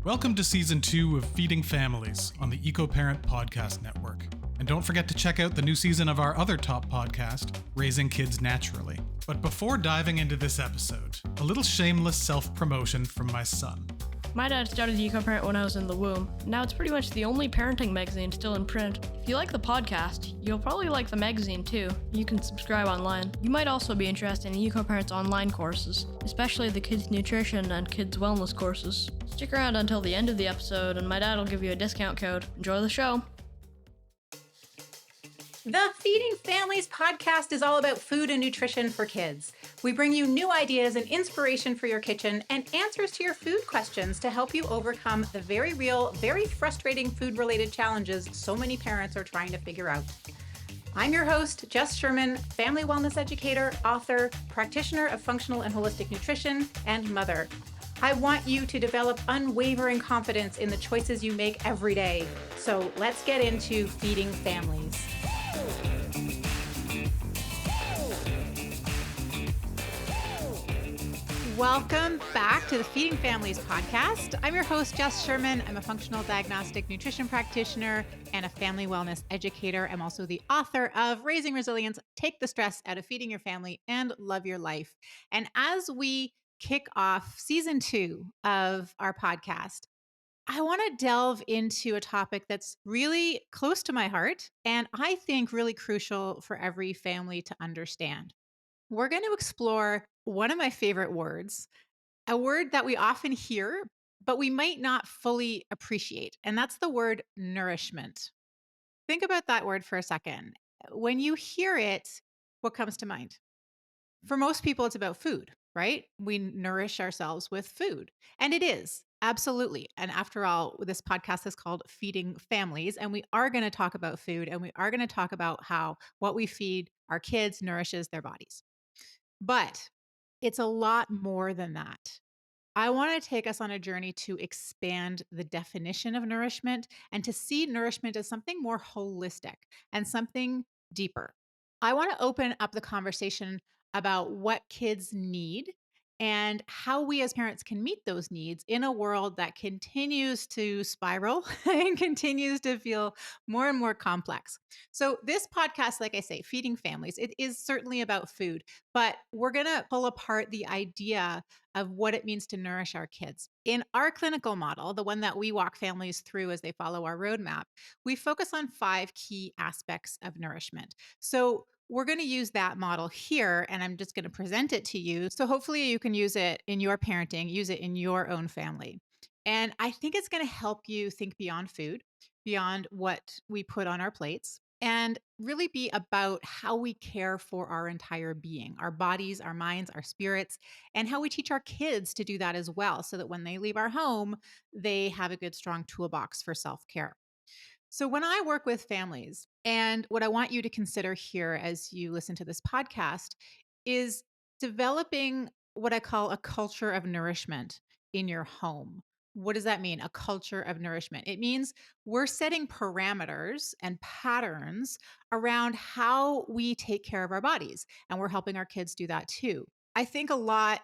Welcome to Season 2 of Feeding Families on the EcoParent Podcast Network. And don't forget to check out the new season of our other top podcast, Raising Kids Naturally. But before diving into this episode, a little shameless self-promotion from my son. My dad started EcoParent when I was in the womb. Now it's pretty much the only parenting magazine still in print. If you like the podcast, you'll probably like the magazine too. You can subscribe online. You might also be interested in EcoParent's online courses, especially the kids nutrition and kids wellness courses. Stick around until the end of the episode and my dad will give you a discount code. Enjoy the show. The Feeding Families podcast is all about food and nutrition for kids. We bring you new ideas and inspiration for your kitchen and answers to your food questions to help you overcome the very real, very frustrating food-related challenges so many parents are trying to figure out. I'm your host, Jess Sherman, family wellness educator, author, practitioner of functional and holistic nutrition, and mother. I want you to develop unwavering confidence in the choices you make every day. So let's get into Feeding Families. Welcome back to the Feeding Families podcast. I'm your host, Jess Sherman. I'm a functional diagnostic nutrition practitioner and a family wellness educator. I'm also the author of Raising Resilience, Take the Stress Out of Feeding Your Family and Love Your Life. And as we kick off season 2 of our podcast, I want to delve into a topic that's really close to my heart and I think really crucial for every family to understand. We're going to explore one of my favorite words, a word that we often hear, but we might not fully appreciate, and that's the word nourishment. Think about that word for a second. When you hear it, what comes to mind? For most people, it's about food, right? We nourish ourselves with food, and it is. Absolutely. And after all, this podcast is called Feeding Families, and we are going to talk about food, and we are going to talk about how what we feed our kids nourishes their bodies. But it's a lot more than that. I want to take us on a journey to expand the definition of nourishment and to see nourishment as something more holistic and something deeper. I want to open up the conversation about what kids need and how we as parents can meet those needs in a world that continues to spiral and continues to feel more and more complex. So this podcast, like I say, Feeding Families, it is certainly about food, but we're going to pull apart the idea of what it means to nourish our kids. In our clinical model, the one that we walk families through as they follow our roadmap, we focus on 5 key aspects of nourishment. So we're going to use that model here, and I'm just going to present it to you. So hopefully you can use it in your parenting, use it in your own family. And I think it's going to help you think beyond food, beyond what we put on our plates, and really be about how we care for our entire being, our bodies, our minds, our spirits, and how we teach our kids to do that as well, so that when they leave our home, they have a good, strong toolbox for self-care. So when I work with families, and what I want you to consider here as you listen to this podcast is developing what I call a culture of nourishment in your home. What does that mean? A culture of nourishment. It means we're setting parameters and patterns around how we take care of our bodies, and we're helping our kids do that too. I think a lot,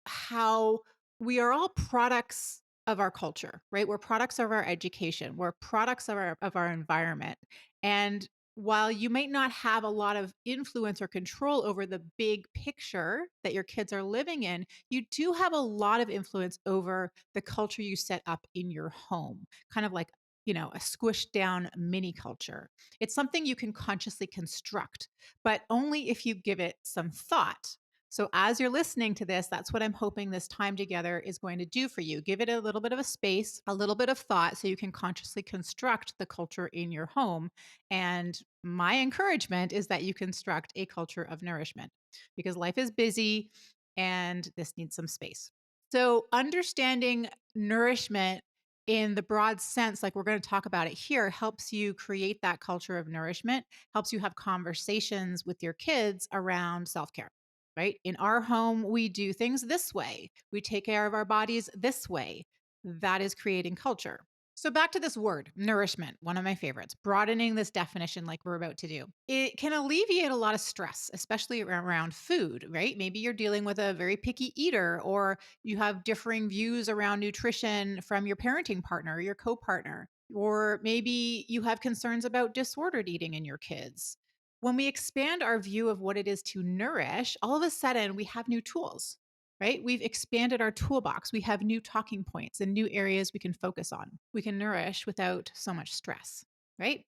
how we are all products of our culture, right? We're products of our education. We're products of our environment. And while you might not have a lot of influence or control over the big picture that your kids are living in, you do have a lot of influence over the culture you set up in your home, kind of like, a squished down mini culture. It's something you can consciously construct, but only if you give it some thought. So as you're listening to this, that's what I'm hoping this time together is going to do for you. Give it a little bit of a space, a little bit of thought, so you can consciously construct the culture in your home. And my encouragement is that you construct a culture of nourishment, because life is busy and this needs some space. So understanding nourishment in the broad sense, like we're going to talk about it here, helps you create that culture of nourishment, helps you have conversations with your kids around self-care. Right? In our home, we do things this way. We take care of our bodies this way. That is creating culture. So back to this word, nourishment, one of my favorites, broadening this definition like we're about to do. It can alleviate a lot of stress, especially around food, right? Maybe you're dealing with a very picky eater, or you have differing views around nutrition from your parenting partner or your co-partner, or maybe you have concerns about disordered eating in your kids. When we expand our view of what it is to nourish, all of a sudden we have new tools, right? We've expanded our toolbox. We have new talking points and new areas we can focus on. We can nourish without so much stress, right?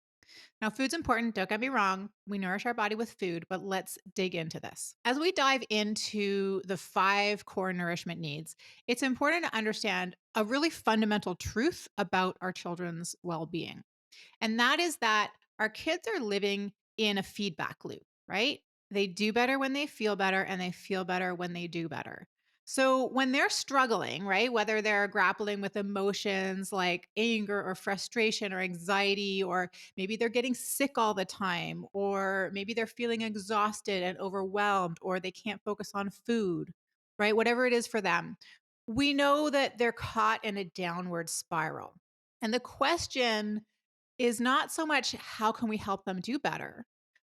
Now, food's important. Don't get me wrong. We nourish our body with food, but let's dig into this. As we dive into the 5 core nourishment needs, it's important to understand a really fundamental truth about our children's well being. And that is that our kids are living in a feedback loop, right? They do better when they feel better, and they feel better when they do better. So when they're struggling, right, whether they're grappling with emotions like anger or frustration or anxiety, or maybe they're getting sick all the time, or maybe they're feeling exhausted and overwhelmed, or they can't focus on food, right? Whatever it is for them, we know that they're caught in a downward spiral. And the question is not so much how can we help them do better?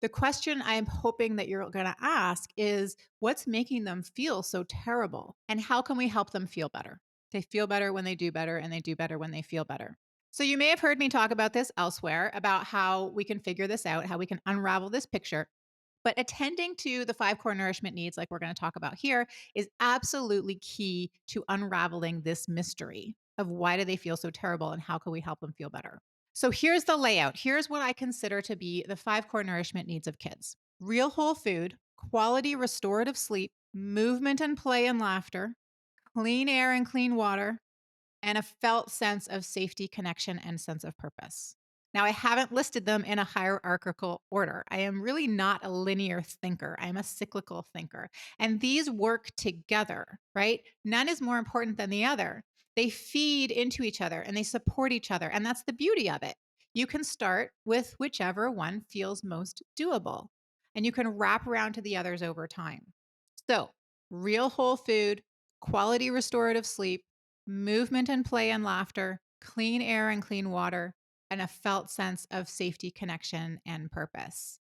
The question I'm hoping that you're going to ask is what's making them feel so terrible, and how can we help them feel better? They feel better when they do better, and they do better when they feel better. So you may have heard me talk about this elsewhere about how we can figure this out, how we can unravel this picture. But attending to the 5 core nourishment needs, like we're going to talk about here, is absolutely key to unraveling this mystery of why do they feel so terrible and how can we help them feel better. So here's the layout. Here's what I consider to be the 5 core nourishment needs of kids: real whole food, quality restorative sleep, movement and play and laughter, clean air and clean water, and a felt sense of safety, connection, and sense of purpose. Now, I haven't listed them in a hierarchical order. I am really not a linear thinker. I'm a cyclical thinker. And these work together, right? None is more important than the other. They feed into each other and they support each other. And that's the beauty of it. You can start with whichever one feels most doable, and you can wrap around to the others over time. So, real whole food, quality restorative sleep, movement and play and laughter, clean air and clean water, and a felt sense of safety, connection, and purpose.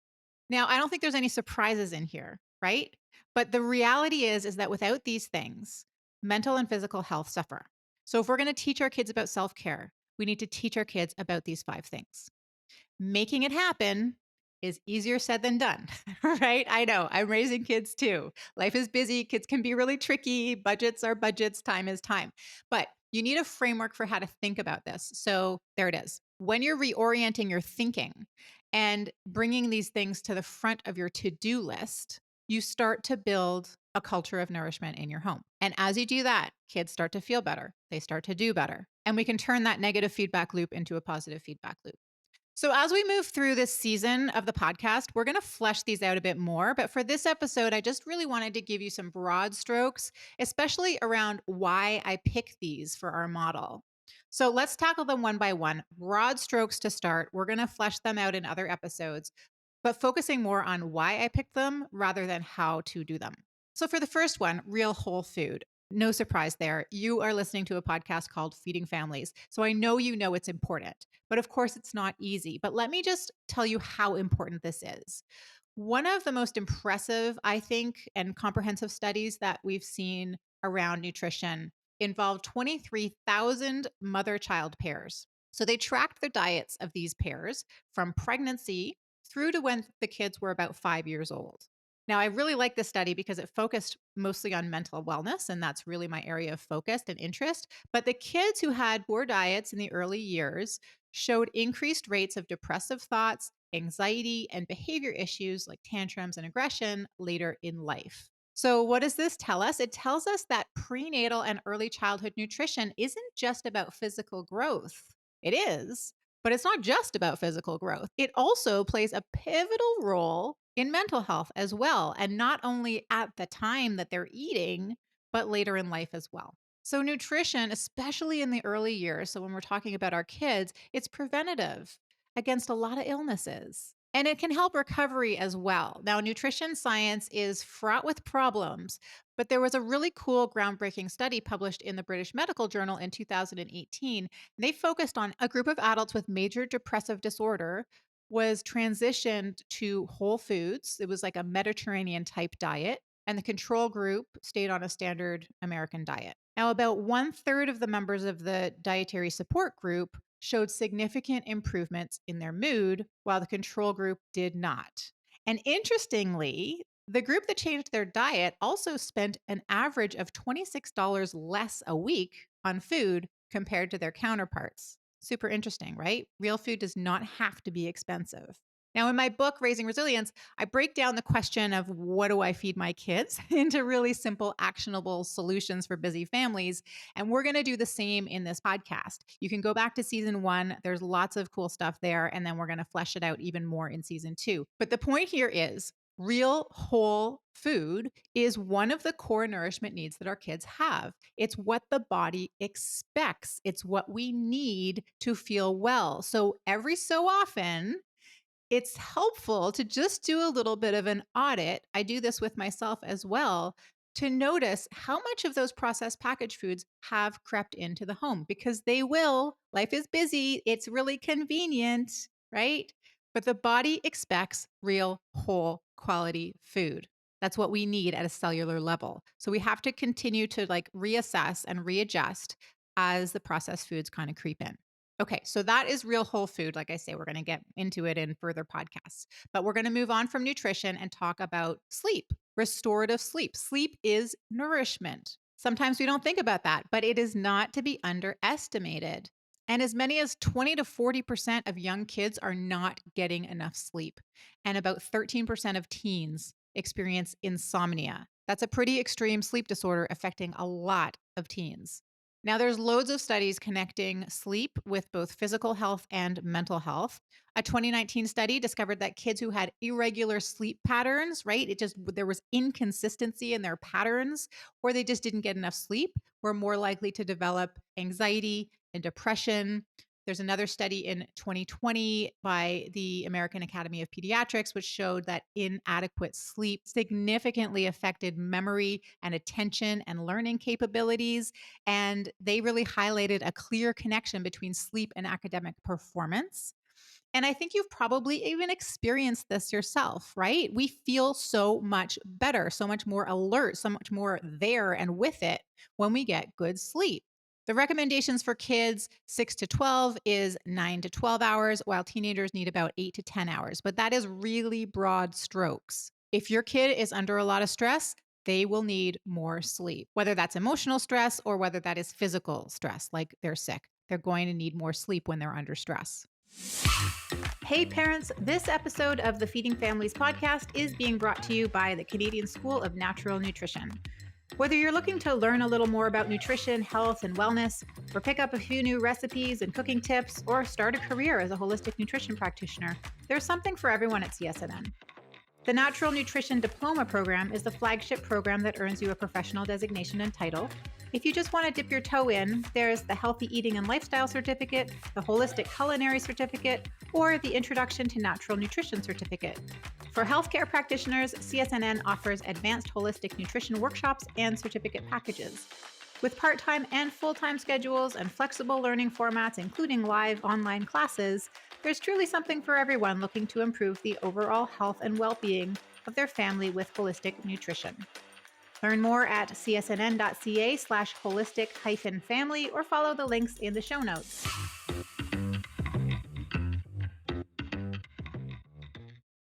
Now, I don't think there's any surprises in here, right? But the reality is that without these things, mental and physical health suffer. So if we're going to teach our kids about self-care, we need to teach our kids about these 5 things. Making it happen is easier said than done, right? I know. I'm raising kids too. Life is busy. Kids can be really tricky. Budgets are budgets. Time is time. But you need a framework for how to think about this. So there it is. When you're reorienting your thinking and bringing these things to the front of your to-do list, you start to build a culture of nourishment in your home. And as you do that, kids start to feel better. They start to do better. And we can turn that negative feedback loop into a positive feedback loop. So, as we move through this season of the podcast, we're going to flesh these out a bit more. But for this episode, I just really wanted to give you some broad strokes, especially around why I pick these for our model. So, let's tackle them one by one. Broad strokes to start. We're going to flesh them out in other episodes, but focusing more on why I picked them rather than how to do them. So, for the first one, real whole food. No surprise there. You are listening to a podcast called Feeding Families. So I know you know it's important, but of course it's not easy. But let me just tell you how important this is. One of the most impressive, I think, and comprehensive studies that we've seen around nutrition involved 23,000 mother-child pairs. So they tracked the diets of these pairs from pregnancy through to when the kids were about 5 years old. Now, I really like this study because it focused mostly on mental wellness, and that's really my area of focus and interest. But the kids who had poor diets in the early years showed increased rates of depressive thoughts, anxiety, and behavior issues like tantrums and aggression later in life. So, what does this tell us? It tells us that prenatal and early childhood nutrition isn't just about physical growth. It is, but it's not just about physical growth. It also plays a pivotal role in mental health as well, and not only at the time that they're eating, but later in life as well. So, nutrition, especially in the early years, so when we're talking about our kids, it's preventative against a lot of illnesses. And it can help recovery as well. Now, nutrition science is fraught with problems, but there was a really cool groundbreaking study published in the British Medical Journal in 2018. They focused on a group of adults with major depressive disorder was transitioned to whole foods. It was like a Mediterranean type diet, and the control group stayed on a standard American diet. Now, about 1/3 of the members of the dietary support group showed significant improvements in their mood, while the control group did not. And interestingly, the group that changed their diet also spent an average of $26 less a week on food compared to their counterparts. Super interesting, right? Real food does not have to be expensive. Now, in my book, Raising Resilience, I break down the question of what do I feed my kids into really simple, actionable solutions for busy families. And we're going to do the same in this podcast. You can go back to season 1. There's lots of cool stuff there. And then we're going to flesh it out even more in season 2. But the point here is real whole food is one of the core nourishment needs that our kids have. It's what the body expects, it's what we need to feel well. So every so often, it's helpful to just do a little bit of an audit. I do this with myself as well to notice how much of those processed packaged foods have crept into the home because they will. Life is busy, it's really convenient, right? But the body expects real, whole, quality food. That's what we need at a cellular level. So we have to continue to reassess and readjust as the processed foods kind of creep in. Okay, so that is real whole food. Like I say, we're going to get into it in further podcasts, but we're going to move on from nutrition and talk about sleep, restorative sleep. Sleep is nourishment. Sometimes we don't think about that, but it is not to be underestimated. And as many as 20 to 40% of young kids are not getting enough sleep. And about 13% of teens experience insomnia. That's a pretty extreme sleep disorder affecting a lot of teens. Now, there's loads of studies connecting sleep with both physical health and mental health. A 2019 study discovered that kids who had irregular sleep patterns, right? There was inconsistency in their patterns, or they just didn't get enough sleep, were more likely to develop anxiety and depression. There's another study in 2020 by the American Academy of Pediatrics, which showed that inadequate sleep significantly affected memory and attention and learning capabilities. And they really highlighted a clear connection between sleep and academic performance. And I think you've probably even experienced this yourself, right? We feel so much better, so much more alert, so much more there and with it when we get good sleep. The recommendations for kids 6 to 12 is 9 to 12 hours, while teenagers need about 8 to 10 hours. But that is really broad strokes. If your kid is under a lot of stress, they will need more sleep, whether that's emotional stress or whether that is physical stress, like they're sick. They're going to need more sleep when they're under stress. Hey parents, this episode of the Feeding Families podcast is being brought to you by the Canadian School of Natural Nutrition. Whether you're looking to learn a little more about nutrition, health, and wellness, or pick up a few new recipes and cooking tips, or start a career as a holistic nutrition practitioner, there's something for everyone at CSNN. The Natural Nutrition Diploma program is the flagship program that earns you a professional designation and title. If you just want to dip your toe in, there's the Healthy Eating and Lifestyle Certificate, the Holistic Culinary Certificate, or the Introduction to Natural Nutrition Certificate. For healthcare practitioners, CSNN offers advanced holistic nutrition workshops and certificate packages. With part-time and full-time schedules and flexible learning formats, including live online classes, there's truly something for everyone looking to improve the overall health and well-being of their family with holistic nutrition. Learn more at csnn.ca/holistic-family or follow the links in the show notes.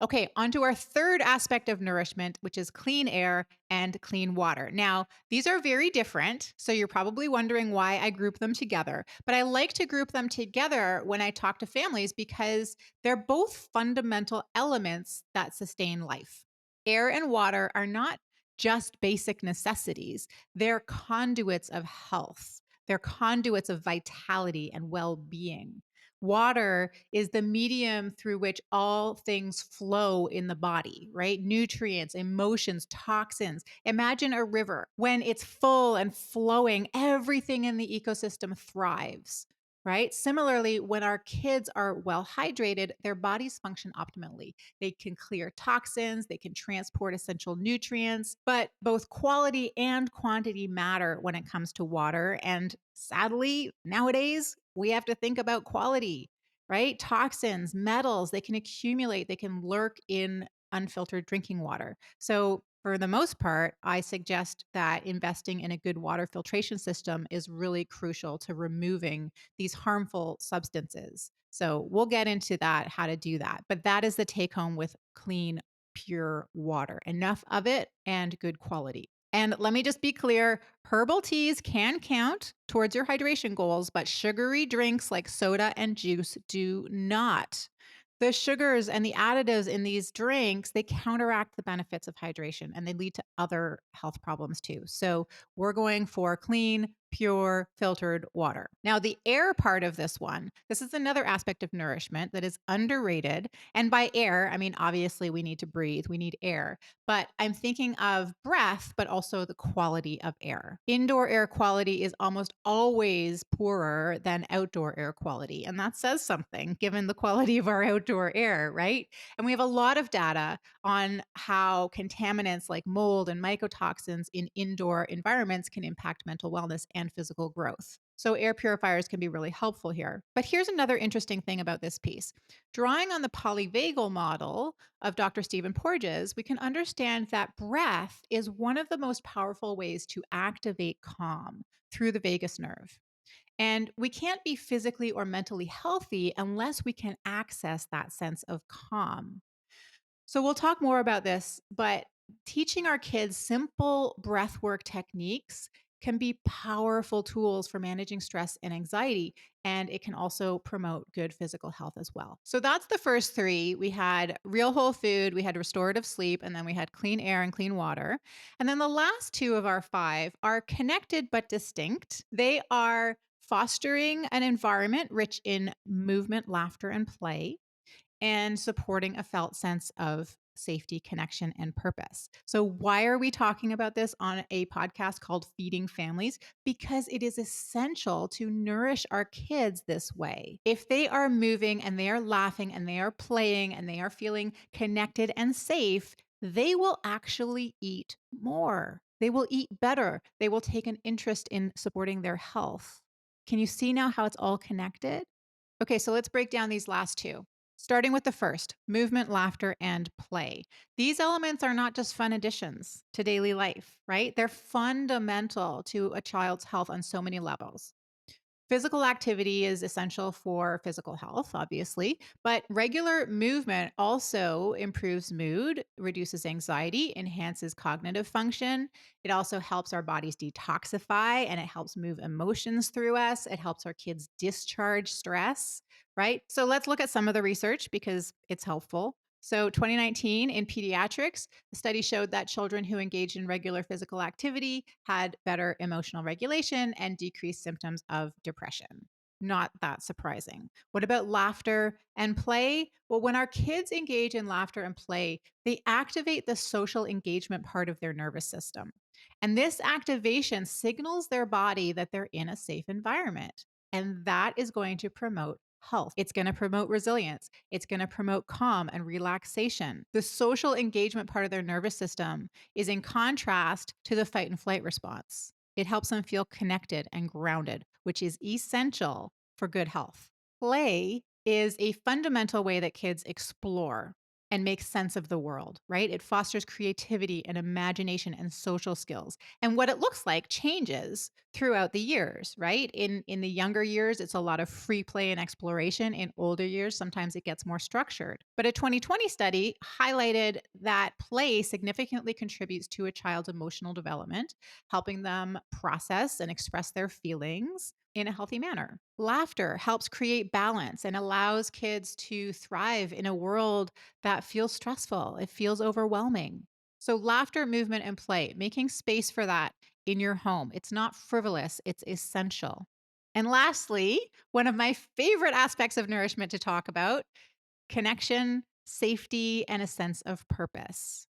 Okay, on to our third aspect of nourishment, which is clean air and clean water. Now, these are very different, so you're probably wondering why I group them together. But I like to group them together when I talk to families because they're both fundamental elements that sustain life. Air and water are not just basic necessities, they're conduits of health. They're conduits of vitality and well-being. Water is the medium through which all things flow in the body, right? Nutrients, emotions, toxins. Imagine a river. When it's full and flowing, everything in the ecosystem thrives. right? Similarly, when our kids are well hydrated, their bodies function optimally. They can clear toxins, they can transport essential nutrients, but both quality and quantity matter when it comes to water. And sadly, nowadays, we have to think about quality, right? Toxins, metals, they can accumulate, they can lurk in unfiltered drinking water. So, for the most part, I suggest that investing in a good water filtration system is really crucial to removing these harmful substances. So, we'll get into that, how to do that. But that is the take home with clean, pure water, enough of it and good quality. And let me just be clear, herbal teas can count towards your hydration goals, but sugary drinks like soda and juice do not. The sugars and the additives in these drinks, they counteract the benefits of hydration and they lead to other health problems too. So we're going for clean, pure, filtered water. Now, the air part of this one, this is another aspect of nourishment that is underrated. And by air, I mean, obviously we need to breathe, we need air, but I'm thinking of breath, but also the quality of air. Indoor air quality is almost always poorer than outdoor air quality. And that says something given the quality of our outdoor air, right? And we have a lot of data on how contaminants like mold and mycotoxins in indoor environments can impact mental wellness and physical growth. So, air purifiers can be really helpful here. But here's another interesting thing about this piece. Drawing on the polyvagal model of Dr. Stephen Porges, we can understand that breath is one of the most powerful ways to activate calm through the vagus nerve. And we can't be physically or mentally healthy unless we can access that sense of calm. So we'll talk more about this, but teaching our kids simple breath work techniques can be powerful tools for managing stress and anxiety. And it can also promote good physical health as well. So that's the first three. We had real whole food, we had restorative sleep, and then we had clean air and clean water. And then the last two of our five are connected but distinct. They are fostering an environment rich in movement, laughter, and play and supporting a felt sense of safety, connection, and purpose. So, why are we talking about this on a podcast called Feeding Families? Because it is essential to nourish our kids this way. If they are moving and they are laughing and they are playing and they are feeling connected and safe, they will actually eat more. They will eat better. They will take an interest in supporting their health. Can you see now how it's all connected? Okay, so let's break down these last two. Starting with the first, movement, laughter, and play. These elements are not just fun additions to daily life, right? They're fundamental to a child's health on so many levels. Physical activity is essential for physical health, obviously, but regular movement also improves mood, reduces anxiety, enhances cognitive function. It also helps our bodies detoxify and it helps move emotions through us. It helps our kids discharge stress, right? So let's look at some of the research because it's helpful. So, 2019 in pediatrics, the study showed that children who engaged in regular physical activity had better emotional regulation and decreased symptoms of depression. Not that surprising. What about laughter and play? Well, when our kids engage in laughter and play, they activate the social engagement part of their nervous system. And this activation signals their body that they're in a safe environment. And that is going to promote health. It's going to promote resilience. It's going to promote calm and relaxation. The social engagement part of their nervous system is in contrast to the fight and flight response. It helps them feel connected and grounded, which is essential for good health. Play is a fundamental way that kids explore and make sense of the world, right? It fosters creativity and imagination and social skills. And what it looks like changes throughout the years, right? In the younger years, it's a lot of free play and exploration. In older years, sometimes it gets more structured. But a 2020 study highlighted that play significantly contributes to a child's emotional development, helping them process and express their feelings in a healthy manner. Laughter helps create balance and allows kids to thrive in a world that feels stressful. It feels overwhelming. So, laughter, movement, and play, making space for that in your home. It's not frivolous, it's essential. And lastly, one of my favorite aspects of nourishment to talk about connection, safety, and a sense of purpose.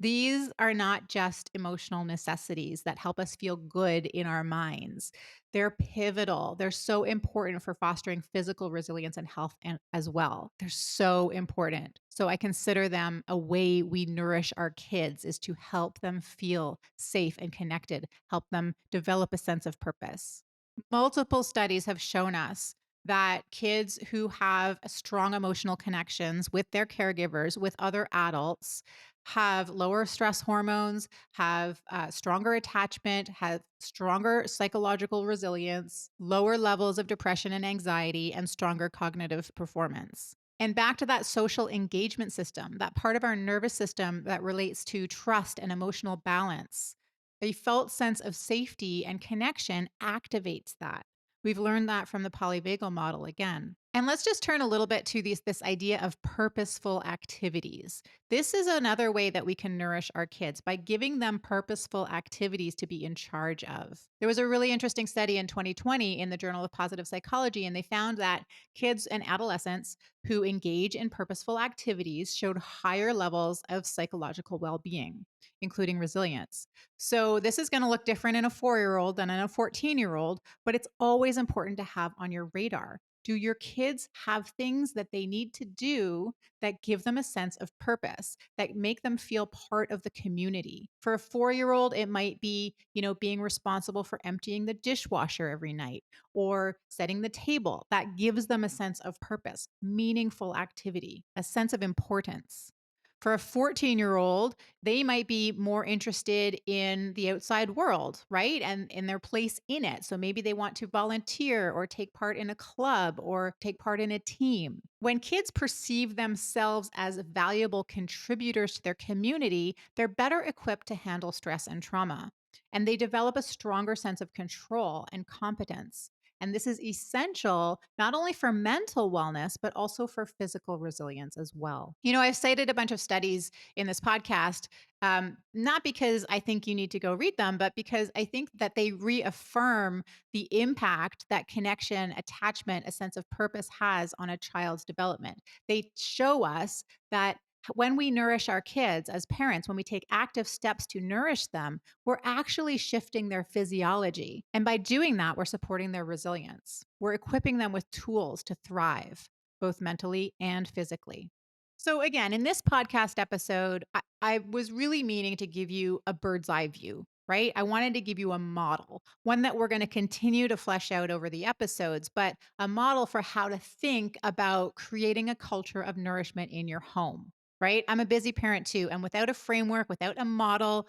These are not just emotional necessities that help us feel good in our minds. They're pivotal. They're so important for fostering physical resilience and health as well. They're so important. So I consider them a way we nourish our kids is to help them feel safe and connected, help them develop a sense of purpose. Multiple studies have shown us that kids who have strong emotional connections with their caregivers, with other adults, have lower stress hormones, have stronger attachment, have stronger psychological resilience, lower levels of depression and anxiety, and stronger cognitive performance. And back to that social engagement system, that part of our nervous system that relates to trust and emotional balance. A felt sense of safety and connection activates that. We've learned that from the polyvagal model again. And let's just turn a little bit to this idea of purposeful activities. This is another way that we can nourish our kids by giving them purposeful activities to be in charge of. There was a really interesting study in 2020 in the Journal of Positive Psychology, and they found that kids and adolescents who engage in purposeful activities showed higher levels of psychological well being, including resilience. So, this is going to look different in a 4-year-old than in a 14-year-old, but it's always important to have on your radar. Do your kids have things that they need to do that give them a sense of purpose, that make them feel part of the community? For a 4-year-old, it might be, being responsible for emptying the dishwasher every night or setting the table. That gives them a sense of purpose, meaningful activity, a sense of importance. For a 14-year-old, they might be more interested in the outside world, right? And in their place in it. So maybe they want to volunteer or take part in a club or take part in a team. When kids perceive themselves as valuable contributors to their community, they're better equipped to handle stress and trauma. And they develop a stronger sense of control and competence. And this is essential not only for mental wellness, but also for physical resilience as well. I've cited a bunch of studies in this podcast, not because I think you need to go read them, but because I think that they reaffirm the impact that connection, attachment, a sense of purpose has on a child's development. They show us that when we nourish our kids as parents, when we take active steps to nourish them, we're actually shifting their physiology. And by doing that, we're supporting their resilience. We're equipping them with tools to thrive, both mentally and physically. So, again, in this podcast episode, I was really meaning to give you a bird's eye view, right? I wanted to give you a model, one that we're going to continue to flesh out over the episodes, but a model for how to think about creating a culture of nourishment in your home. Right? I'm a busy parent too. And without a framework, without a model,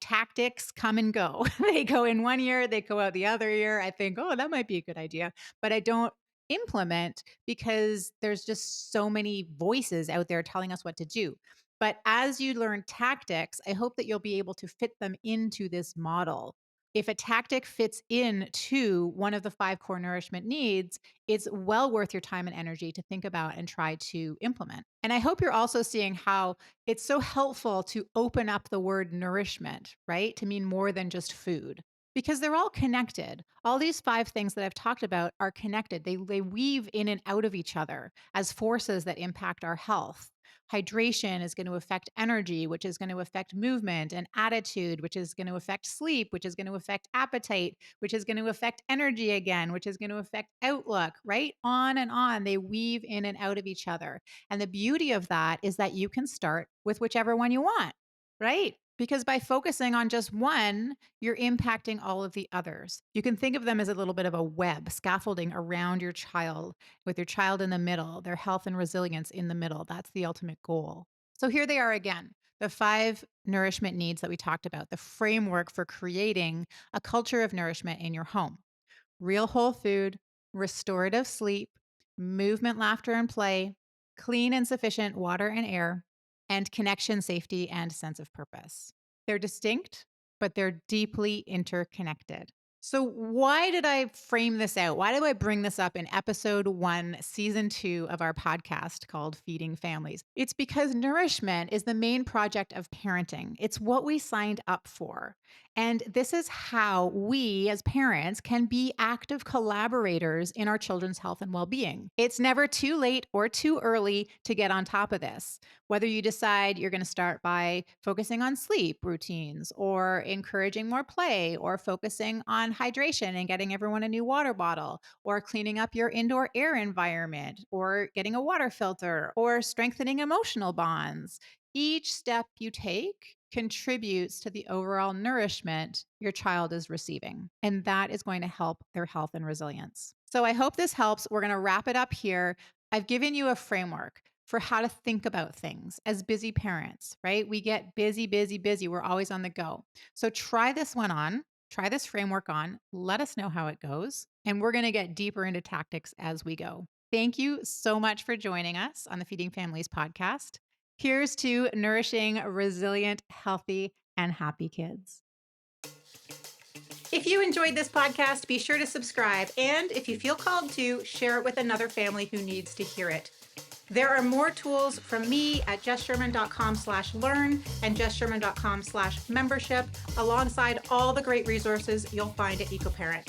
tactics come and go. They go in one year, they go out the other year. I think, oh, that might be a good idea. But I don't implement because there's just so many voices out there telling us what to do. But as you learn tactics, I hope that you'll be able to fit them into this model. If a tactic fits into one of the 5 core nourishment needs, it's well worth your time and energy to think about and try to implement. And I hope you're also seeing how it's so helpful to open up the word nourishment, right? To mean more than just food. Because they're all connected. All these 5 things that I've talked about are connected. They weave in and out of each other as forces that impact our health. Hydration is going to affect energy, which is going to affect movement, and attitude, which is going to affect sleep, which is going to affect appetite, which is going to affect energy again, which is going to affect outlook, right? On and on. They weave in and out of each other. And the beauty of that is that you can start with whichever one you want, right? Because by focusing on just one, you're impacting all of the others. You can think of them as a little bit of a web, scaffolding around your child, with your child in the middle, their health and resilience in the middle. That's the ultimate goal. So here they are again, the 5 nourishment needs that we talked about, the framework for creating a culture of nourishment in your home. Real whole food, restorative sleep, movement, laughter, and play, clean and sufficient water and air, and connection, safety, and sense of purpose. They're distinct, but they're deeply interconnected. So, why did I frame this out? Why do I bring this up in episode 1, season 2 of our podcast called Feeding Families? It's because nourishment is the main project of parenting. It's what we signed up for. And this is how we as parents can be active collaborators in our children's health and well-being. It's never too late or too early to get on top of this. Whether you decide you're going to start by focusing on sleep routines or encouraging more play or focusing on hydration and getting everyone a new water bottle or cleaning up your indoor air environment or getting a water filter or strengthening emotional bonds. Each step you take contributes to the overall nourishment your child is receiving, and that is going to help their health and resilience. So I hope this helps. We're going to wrap it up here. I've given you a framework for how to think about things as busy parents, right? We get busy, busy, busy. We're always on the go. So try this one on, try this framework on, let us know how it goes, and we're going to get deeper into tactics as we go. Thank you so much for joining us on the Feeding Families podcast. Here's to nourishing, resilient, healthy, and happy kids. If you enjoyed this podcast, be sure to subscribe. And if you feel called to, share it with another family who needs to hear it. There are more tools from me at jesssherman.com/learn and jesssherman.com/membership, alongside all the great resources you'll find at EcoParent.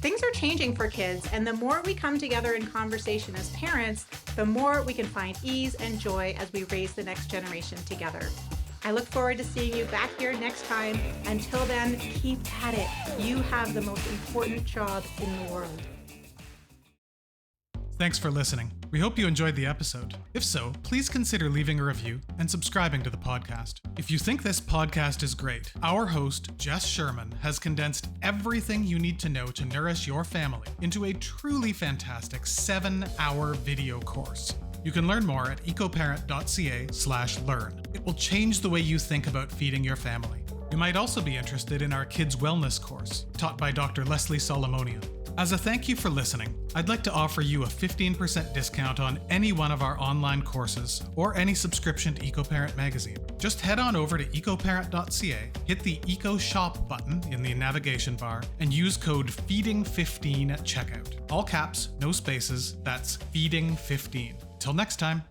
Things are changing for kids, and the more we come together in conversation as parents, the more we can find ease and joy as we raise the next generation together. I look forward to seeing you back here next time. Until then, keep at it. You have the most important job in the world. Thanks for listening. We hope you enjoyed the episode. If so, please consider leaving a review and subscribing to the podcast. If you think this podcast is great, our host, Jess Sherman, has condensed everything you need to know to nourish your family into a truly fantastic 7-hour video course. You can learn more at ecoparent.ca/learn. It will change the way you think about feeding your family. You might also be interested in our Kids Wellness course, taught by Dr. Leslie Solomonian. As a thank you for listening, I'd like to offer you a 15% discount on any one of our online courses or any subscription to EcoParent magazine. Just head on over to ecoparent.ca, hit the Eco Shop button in the navigation bar, and use code FEEDING15 at checkout. All caps, no spaces, that's FEEDING15. Till next time.